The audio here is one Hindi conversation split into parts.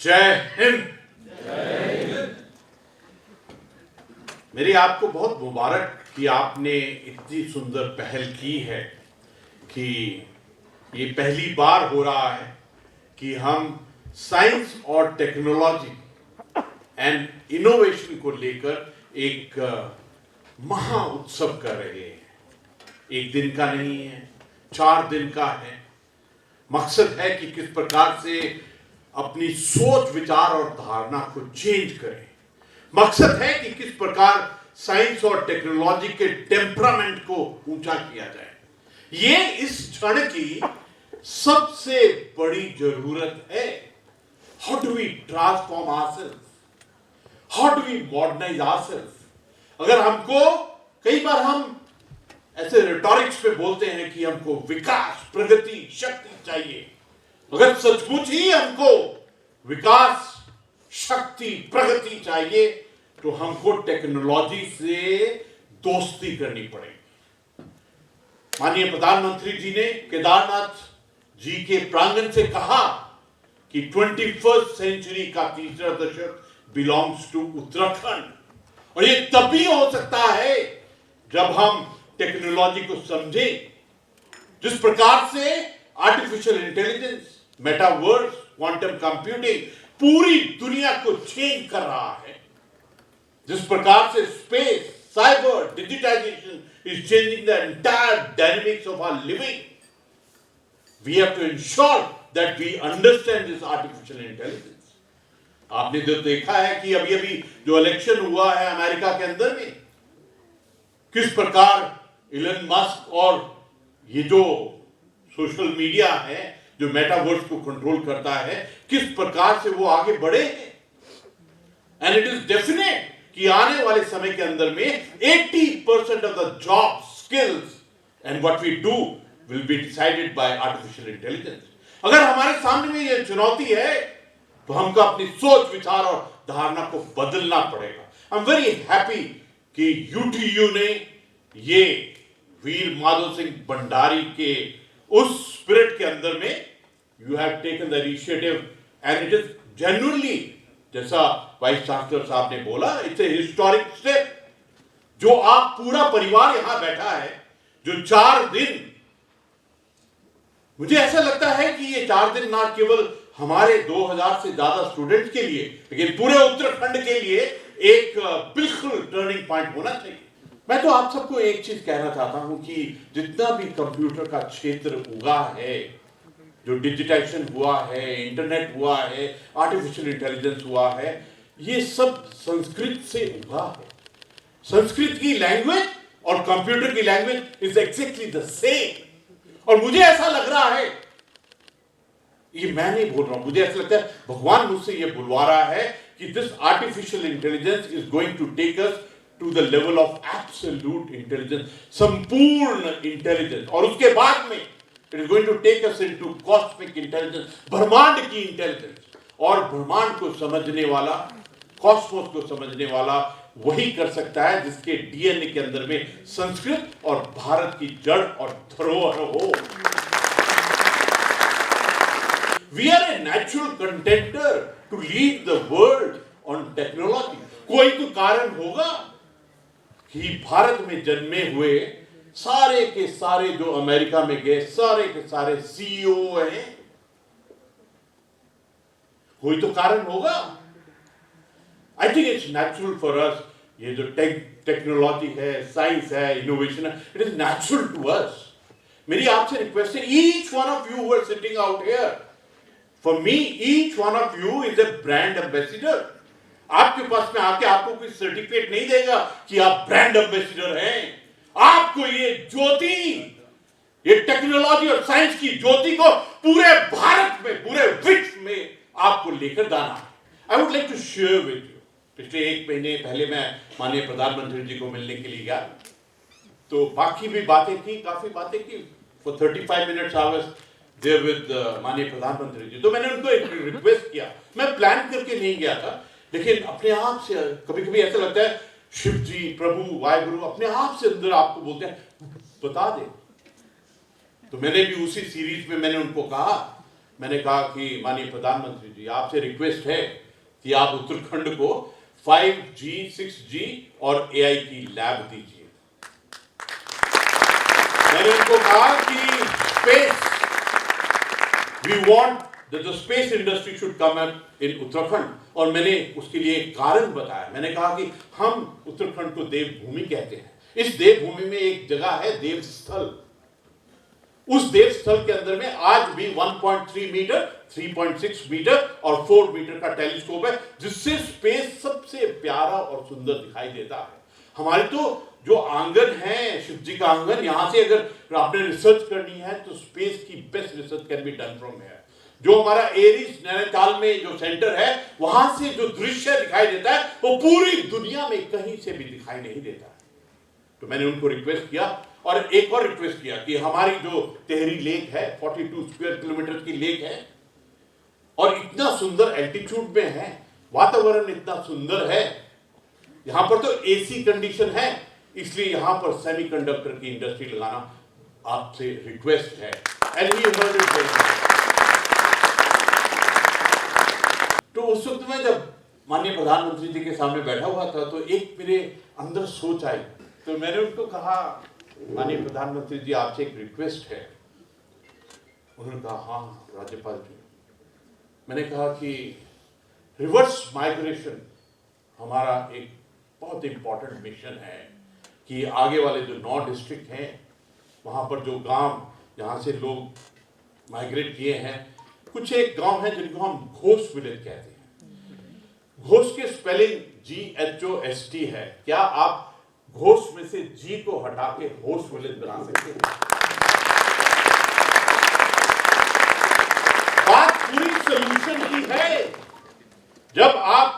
जय हिंद। मेरी आपको बहुत मुबारक कि आपने इतनी सुंदर पहल की है कि ये पहली बार हो रहा है कि हम साइंस और टेक्नोलॉजी एंड इनोवेशन को लेकर एक महा उत्सव कर रहे हैं। एक दिन का नहीं है, 4 दिन का है। मकसद है कि किस प्रकार से अपनी सोच विचार और धारणा को चेंज करें। मकसद है कि किस प्रकार साइंस और टेक्नोलॉजी के टेम्परामेंट को ऊंचा किया जाए। ये इस क्षण की सबसे बड़ी जरूरत है। How do we transform ourselves, how do we modernise ourselves. अगर हमको कई बार हम ऐसे रिटॉरिक्स पे बोलते हैं कि हमको विकास, प्रगति, शक्ति चाहिए। अगर सचमुच ही हमको विकास, शक्ति, प्रगति चाहिए तो हमको टेक्नोलॉजी से दोस्ती करनी पड़ेगी। माननीय प्रधानमंत्री जी ने केदारनाथ जी के प्रांगण से कहा कि 21st सेंचुरी का तीसरा दशक बिलोंग्स टू उत्तराखंड, और ये तभी हो सकता है जब हम टेक्नोलॉजी को समझें। जिस प्रकार से artificial intelligence, metaverse, quantum computing पूरी दुनिया को चेंज कर रहा है, जिस प्रकार से space, cyber, digitisation is changing the entire dynamics of our living, we have to ensure that we understand this artificial intelligence. आपने जो देखा है कि अभी अभी जो इलेक्शन हुआ है अमेरिका के अंदर में, किस प्रकार इलन मस्क और ये जो सोशल मीडिया है जो मेटावर्स को कंट्रोल करता है, किस प्रकार से वो आगे बढ़े हैं। एंड इट इज डेफिनेट कि आने वाले समय के अंदर में 80% of the job skills and what we do will be decided by artificial intelligence. अगर हमारे सामने में ये चुनौती है तो हमको अपनी सोच विचार और धारणा को बदलना पड़ेगा। आई एम वेरी हैप्पी कि यूटीयू ने ये वीर माधव सिंह भंडारी के उस स्पिरिट के अंदर में you have taken the initiative and it is genuinely, जैसा वाइस चांसलर साहब ने बोला, इट्स ए हिस्टोरिक स्टेप। जो आप पूरा परिवार यहां बैठा है, जो 4 दिन, मुझे ऐसा लगता है कि ये 4 दिन ना केवल हमारे 2000 से ज्यादा स्टूडेंट्स के लिए, लेकिन पूरे उत्तराखंड के लिए एक बिल्कुल टर्निंग पॉइंट होना चाहिए। मैं तो आप सबको एक चीज कहना चाहता हूं कि जितना भी कंप्यूटर का क्षेत्र उगा है, जो डिजिटाइजेशन हुआ है, इंटरनेट हुआ है, आर्टिफिशियल इंटेलिजेंस हुआ है, ये सब संस्कृत से उगा है। संस्कृत की लैंग्वेज और कंप्यूटर की language is exactly the same. और मुझे ऐसा लग रहा है, ये मैं नहीं बोल रहा हूं, मुझे ऐसा लगता है भगवान मुझसे ये बुलवा रहा है कि this artificial intelligence is going to take us to the level of absolute intelligence, संपूर्ण इंटेलिजेंस, और उसके बाद में it is going to take us into cosmic intelligence, ब्रह्मांड की इंटेलिजेंस। और ब्रह्मांड को समझने वाला, कॉस्मोस को समझने वाला वही कर सकता है जिसके डीएनए के अंदर में संस्कृत और भारत की जड़ और धरोहर हो। We are a natural contender to lead the world on technology. कोई तो कारण होगा कि भारत में जन्मे हुए सारे के सारे जो अमेरिका में गए सारे के सारे सीईओ हैं, कोई तो कारण होगा। I think it's natural for us, ये जो टेक्नोलॉजी है, साइंस है, इनोवेशन है, it is natural to us. मेरी आपसे रिक्वेस्ट है, each one of you who are sitting out here, for me each one of you is a brand ambassador. आपके पास में आके आपको कोई सर्टिफिकेट नहीं देगा कि आप ब्रांड एम्बेसडर हैं। आपको ये ज्योति, ये टेक्नोलॉजी और साइंस की ज्योति को पूरे भारत में, पूरे विश्व में आपको लेकर जाना है। I would like to share with you, पिछले 1 महीने पहले मैं माननीय प्रधानमंत्री जी को मिलने के लिए गया, तो बाकी भी बातें की, काफी बातें की। For 35 minutes I was there with माननीय प्रधानमंत्री जी। तो मैंने उनको एक रिक्वेस्ट किया, मैं प्लान करके नहीं गया था, लेकिन अपने आप से कभी कभी ऐसा लगता है शिव जी, प्रभु, वाहिगुरु अपने आप से अंदर आपको बोलते हैं बता दे। तो मैंने भी उसी सीरीज में मैंने उनको कहा मैंने कहा कि माननीय प्रधानमंत्री जी, आपसे रिक्वेस्ट है कि आप उत्तराखंड को 5G, 6G और AI की लैब दीजिए। मैंने उनको कहा कि space, we want that the space industry should come up in Uttarakhand, और मैंने उसके लिए एक कारण बताया। मैंने कहा कि हम उत्तराखंड को देवभूमि कहते हैं। इस देवभूमि में एक जगह है देवस्थल। उस देवस्थल के अंदर में आज भी 1.3 मीटर, 3.6 मीटर और 4 मीटर का टेलीस्कोप है, जिससे स्पेस सबसे प्यारा और सुंदर दिखाई देता है। हमारे तो जो आंगन है, शिव जी का आंगन, यहां से अगर आपने रिसर्च करनी है तो स्पेस की best research can be done from here. जो हमारा एरिस नैनीताल में जो सेंटर है, वहां से जो दृश्य दिखाई देता है वो पूरी दुनिया में कहीं से भी दिखाई नहीं देता। तो मैंने उनको रिक्वेस्ट किया, और एक और रिक्वेस्ट किया कि हमारी जो टेहरी लेक है, 42 स्क्वायर किलोमीटर की लेक है, और इतना सुंदर एल्टीट्यूड में है, वातावरण इतना सुंदर है, यहां पर तो एसी कंडीशन है, इसलिए यहां पर सेमीकंडक्टर की इंडस्ट्री लगाना आपसे रिक्वेस्ट है। And he heard it. तो उस वक्त में जब माननीय प्रधानमंत्री जी के सामने बैठा हुआ था, तो एक मेरे अंदर सोच आई। तो मैंने उनको कहा, माननीय प्रधानमंत्री जी, आपसे एक रिक्वेस्ट है। उन्होंने कहा, हाँ राज्यपाल जी। मैंने कहा कि रिवर्स माइग्रेशन हमारा एक बहुत इंपॉर्टेंट मिशन है, कि आगे वाले जो 9 डिस्ट्रिक्ट हैं, वहाँ पर जो गांव जहाँ से लोग माइग्रेट किए हैं, कुछ एक गांव है जिनको हम घोष विलेज कहते हैं। घोष के स्पेलिंग GHOST है। क्या आप घोष में से जी को हटा के होश विलेज बना सकते हैं? बात पूरी सोल्यूशन की है। जब आप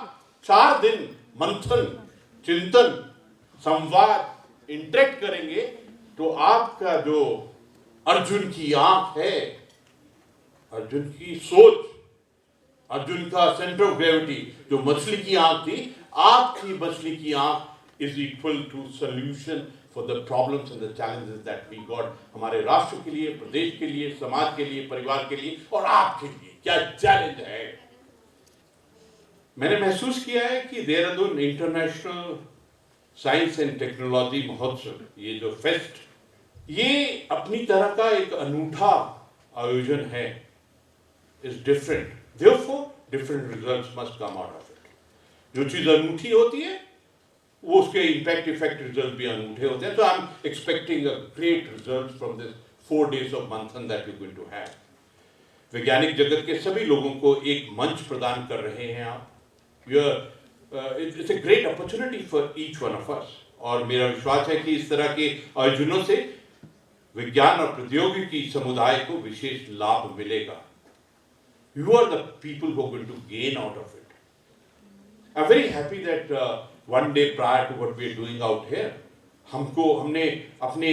4 दिन मंथन, चिंतन, संवाद, इंटरेक्ट करेंगे, तो आपका जो अर्जुन की आंख है, अर्जुन की सोच, अर्जुन का सेंटर ऑफ ग्रेविटी जो मछली की आंख थी, आपकी मछली की आंख is equal to solution for the problems and the challenges that we got, हमारे राष्ट्र के लिए, प्रदेश के लिए, समाज के लिए, परिवार के लिए और आपके लिए क्या चैलेंज है। मैंने महसूस किया है कि Dehradun international science and technology महोत्सव, ये जो फेस्ट, ये अपनी तरह का एक अनूठा आयोजन है। Is different, therefore different results must come out of it। जो चीज अनूठी होती है वो उसके इफेक्ट रिजल्ट भी अनूठे होते हैं। तो I am expecting a great result from this 4 days of manthan that we going to have. वैज्ञानिक जगत के सभी लोगों को एक मंच प्रदान कर रहे हैं आप। It's a great opportunity for each one of us, और मेरा विश्वास है कि इस तरह के आयोजनों से विज्ञान और प्रौद्योगिकी समुदाय को विशेष लाभ मिलेगा। You are the people who are going to gain out of it. I'm very happy that one day prior to what we are doing out here, हमने अपने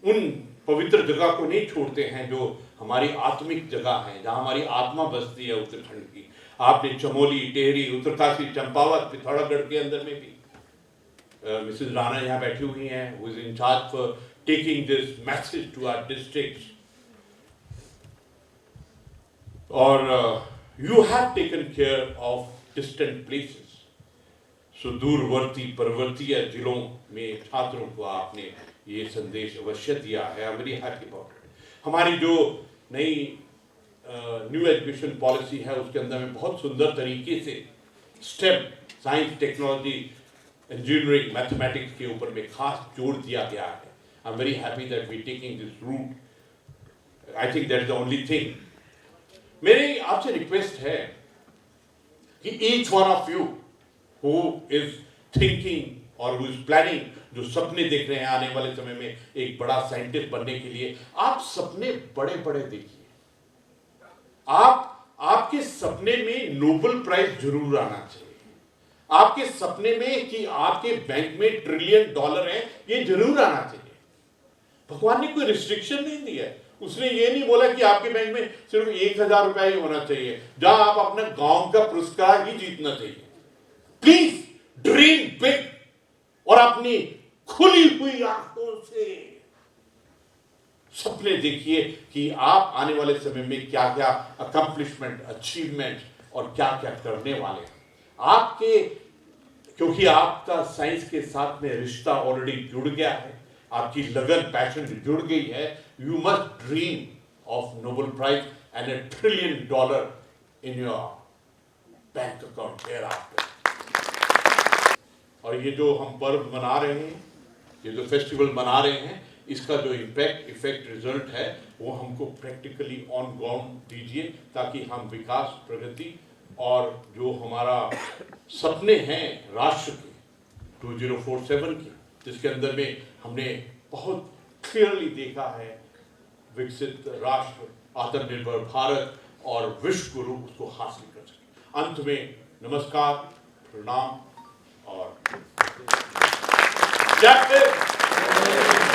उन पवित्र जगह को नहीं छोड़ते हैं जो हमारी आत्मिक जगह है, जहाँ हमारी आत्मा बसती है उत्तराखंड की। आपने चमोली, टेहरी, उत्तरकाशी, चंपावत, पिथौरागढ़ के अंदर में भी मिसेज राणा यहाँ बैठी हुई हैं, who is in charge for taking this message to our districts। और you have taken care of distant places, सुदूरवर्ती पर्वतीय जिलों में छात्रों को आपने ये संदेश अवश्य दिया है। I am very happy about it. हमारी जो नई न्यू एजुकेशन पॉलिसी है, उसके अंदर में बहुत सुंदर तरीके से STEM, science, technology, engineering, mathematics के ऊपर में खास जोर दिया गया है। I am very happy that we taking this route. I think that is the only thing. मेरी आपसे रिक्वेस्ट है कि each one of you who is thinking और हु इज प्लानिंग, जो सपने देख रहे हैं आने वाले समय में एक बड़ा साइंटिस्ट बनने के लिए, आप सपने बड़े बड़े देखिए। आपके सपने में नोबेल प्राइज जरूर आना चाहिए। आपके सपने में कि आपके बैंक में $1 ट्रिलियन है, ये जरूर आना चाहिए। भगवान ने कोई रिस्ट्रिक्शन नहीं दिया है। उसने ये नहीं बोला कि आपके बैंक में सिर्फ 1000 रुपया ही होना चाहिए, जहां आप अपने गांव का पुरस्कार ही जीतना चाहिए। प्लीज ड्रीम बिग और अपनी खुली हुई आंखों से सपने देखिए कि आप आने वाले समय में क्या क्या अकम्पलिशमेंट, अचीवमेंट और क्या क्या करने वाले हैं। आपके, क्योंकि आपका साइंस के साथ में रिश्ता ऑलरेडी जुड़ गया है, आपकी लगन पैशन जुड़ गई है। You must dream of Nobel prize and $1 trillion in your bank account hereafter. और ये जो हम पर्व मना रहे हैं, ये जो फेस्टिवल मना रहे हैं, इसका जो इफेक्ट रिजल्ट है वो हमको प्रैक्टिकली ऑन ग्राउंड दीजिए, ताकि हम विकास, प्रगति और जो हमारा सपने हैं राष्ट्र के 2047 की, जिसके अंदर में हमने बहुत क्लियरली देखा है विकसित राष्ट्र, आत्मनिर्भर भारत और विश्व गुरु, उसको हासिल कर सके। अंत में नमस्कार, प्रणाम और जय हिंद।